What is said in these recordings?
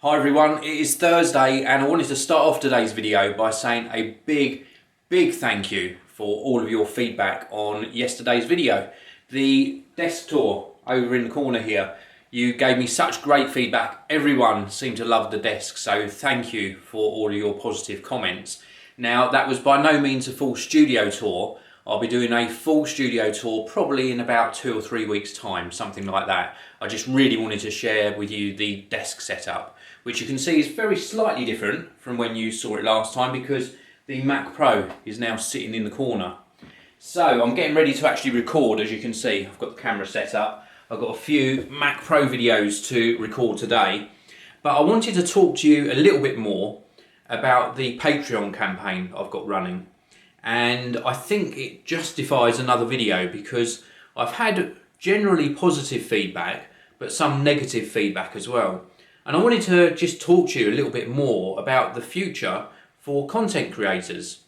Hi everyone, it is Thursday and I wanted to start off today's video by saying a big thank you for all of your feedback on yesterday's video. The desk tour over in the corner here, you gave me such great feedback. Everyone seemed to love the desk, so thank you for all of your positive comments. Now, that was by no means a full studio tour. I'll be doing a full studio tour probably in about 2 or 3 weeks time, something like that. I just really wanted to share with you the desk setup, which you can see is very slightly different from when you saw it last time because the Mac Pro is now sitting in the corner. So I'm getting ready to actually record. As you can see, I've got the camera set up. I've got a few Mac Pro videos to record today, but I wanted to talk to you a little bit more about the Patreon campaign I've got running. And I think it justifies another video because I've had generally positive feedback, but some negative feedback as well. And I wanted to just talk to you a little bit more about the future for content creators.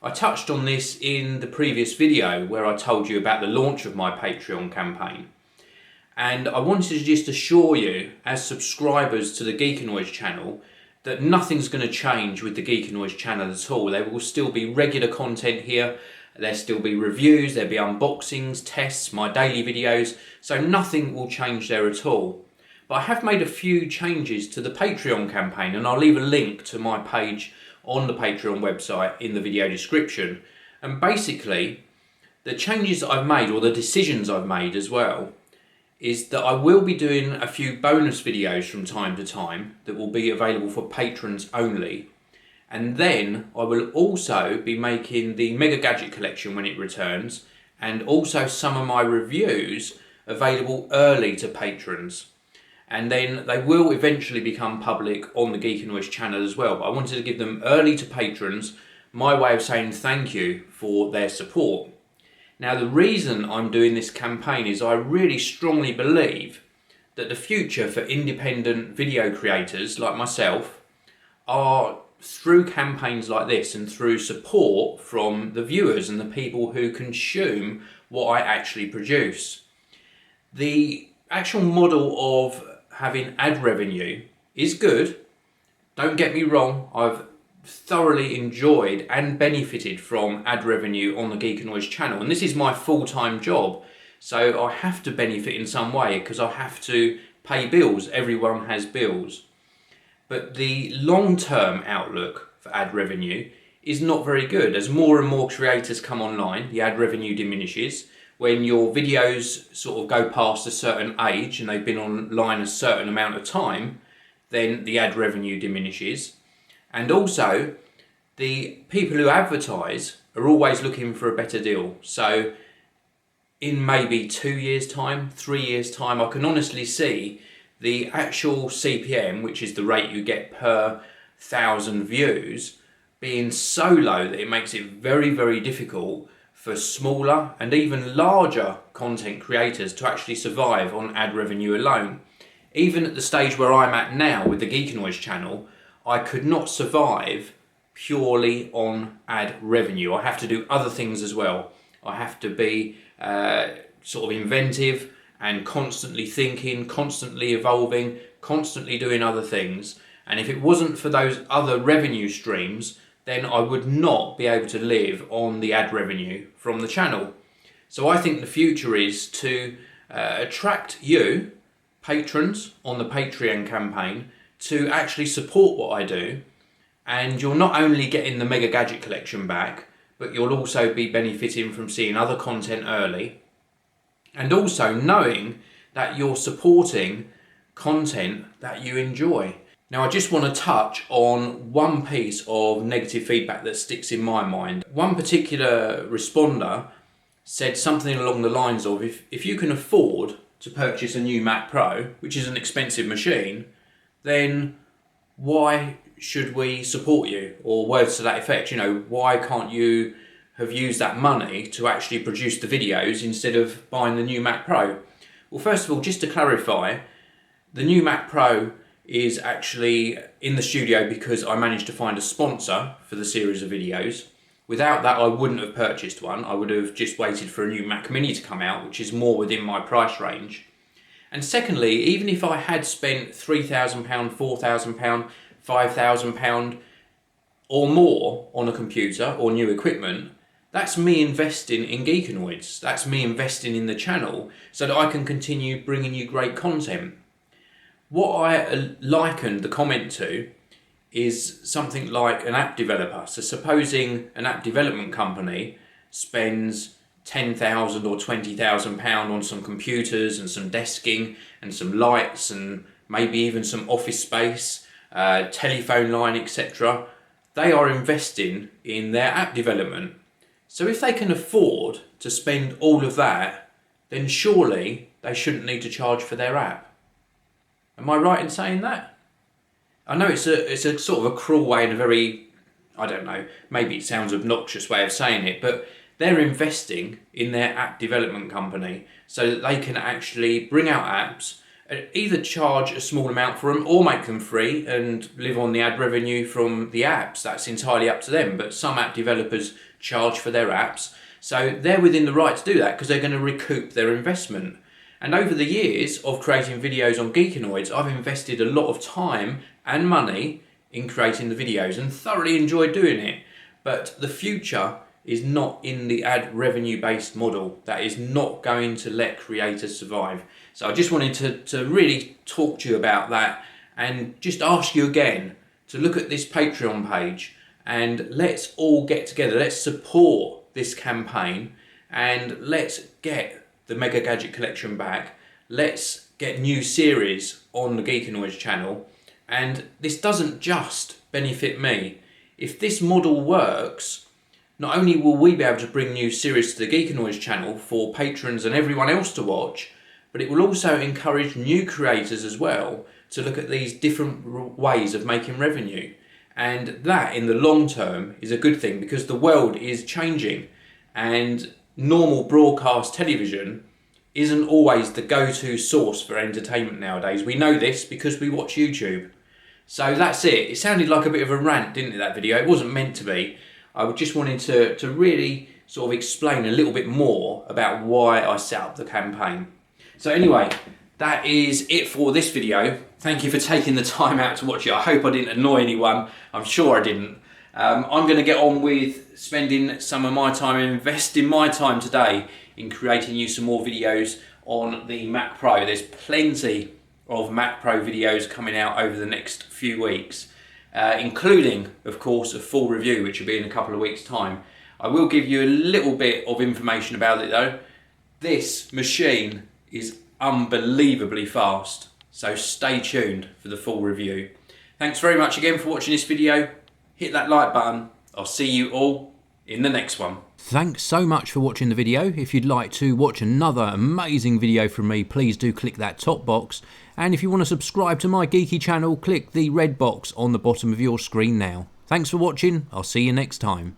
I touched on this in the previous video where I told you about the launch of my Patreon campaign. And I wanted to just assure you, as subscribers to the Geekanoids channel, that nothing's going to change with the Geekanoids channel at all. There will still be regular content here. There'll still be reviews, there'll be unboxings, tests, my daily videos. So nothing will change there at all. But I have made a few changes to the Patreon campaign, and I'll leave a link to my page on the Patreon website in the video description. And basically, the changes that I've made, or the decisions I've made as well, is that I will be doing a few bonus videos from time to time that will be available for patrons only. And then I will also be making the Mega Gadget collection when it returns, and also some of my reviews available early to patrons. And then they will eventually become public on the Geekanoids channel as well. But I wanted to give them early to patrons, my way of saying thank you for their support. Now, the reason I'm doing this campaign is I really strongly believe that the future for independent video creators like myself are through campaigns like this and through support from the viewers and the people who consume what I actually produce. The actual model of having ad revenue is good. Don't get me wrong, I've thoroughly enjoyed and benefited from ad revenue on the Geekanoids channel, and this is my full-time job, so I have to benefit in some way because I have to pay bills. Everyone has bills. But the long-term outlook for ad revenue is not very good. As more and more creators come online, the ad revenue diminishes. When your videos sort of go past a certain age and they've been online a certain amount of time, then the ad revenue diminishes. And also, the people who advertise are always looking for a better deal. So in maybe 2 years' time, 3 years' time, I can honestly see the actual CPM, which is the rate you get per 1,000 views, being so low that it makes it very difficult for smaller and even larger content creators to actually survive on ad revenue alone. Even at the stage where I'm at now with the Geekanoids channel, I could not survive purely on ad revenue. I have to do other things as well. I have to be sort of inventive and constantly thinking, constantly evolving, constantly doing other things. And if it wasn't for those other revenue streams, then I would not be able to live on the ad revenue from the channel. So I think the future is to attract you, patrons on the Patreon campaign, to actually support what I do, and you're not only getting the Mega Gadget collection back, but you'll also be benefiting from seeing other content early, and also knowing that you're supporting content that you enjoy. Now, I just want to touch on one piece of negative feedback that sticks in my mind. One particular responder said something along the lines of, if you can afford to purchase a new Mac Pro, which is an expensive machine, then why should we support you? Or words to that effect, you know, why can't you have used that money to actually produce the videos instead of buying the new Mac Pro? Well, first of all, just to clarify, the new Mac Pro is actually in the studio because I managed to find a sponsor for the series of videos. Without that, I wouldn't have purchased one. I would have just waited for a new Mac Mini to come out, which is more within my price range. And secondly, even if I had spent £3,000, £4,000, £5,000 or more on a computer or new equipment, that's me investing in Geekanoids. That's me investing in the channel so that I can continue bringing you great content. What I likened the comment to is something like an app developer. So supposing an app development company spends £10,000 or £20,000 on some computers and some desking and some lights and maybe even some office space, telephone line, etc. They are investing in their app development. So if they can afford to spend all of that, then surely they shouldn't need to charge for their app. Am I right in saying that? I know it's a sort of a cruel way and a very, I don't know, maybe it sounds obnoxious way of saying it, but they're investing in their app development company so that they can actually bring out apps, either charge a small amount for them or make them free and live on the ad revenue from the apps. That's entirely up to them, but some app developers charge for their apps, so they're within the right to do that because they're going to recoup their investment. And over the years of creating videos on Geekanoids, I've invested a lot of time and money in creating the videos and thoroughly enjoyed doing it. But the future is not in the ad revenue based model. That is not going to let creators survive. So I just wanted to really talk to you about that and just ask you again to look at this Patreon page and let's all get together. Let's support this campaign and let's get the Mega Gadget Collection back. Let's get new series on the Geekanoids channel. And this doesn't just benefit me. If this model works, not only will we be able to bring new series to the Geekanoids channel for patrons and everyone else to watch, but it will also encourage new creators as well to look at these different ways of making revenue. And that in the long term is a good thing because the world is changing and normal broadcast television isn't always the go-to source for entertainment nowadays. We know this because we watch YouTube. So that's it. It sounded like a bit of a rant, didn't it, that video? It wasn't meant to be. I just wanted to really sort of explain a little bit more about why I set up the campaign. So anyway, that is it for this video. Thank you for taking the time out to watch it. I hope I didn't annoy anyone. I'm sure I didn't. I'm going to get on with spending some of my time and investing my time today in creating you some more videos on the Mac Pro. There's plenty of Mac Pro videos coming out over the next few weeks, including, of course, a full review, which will be in a couple of weeks' time. I will give you a little bit of information about it though. This machine is unbelievably fast, so stay tuned for the full review. Thanks very much again for watching this video. Hit that like button. I'll see you all in the next one. Thanks so much for watching the video. If you'd like to watch another amazing video from me, please do click that top box. And if you want to subscribe to my geeky channel, click the red box on the bottom of your screen now. Thanks for watching. I'll see you next time.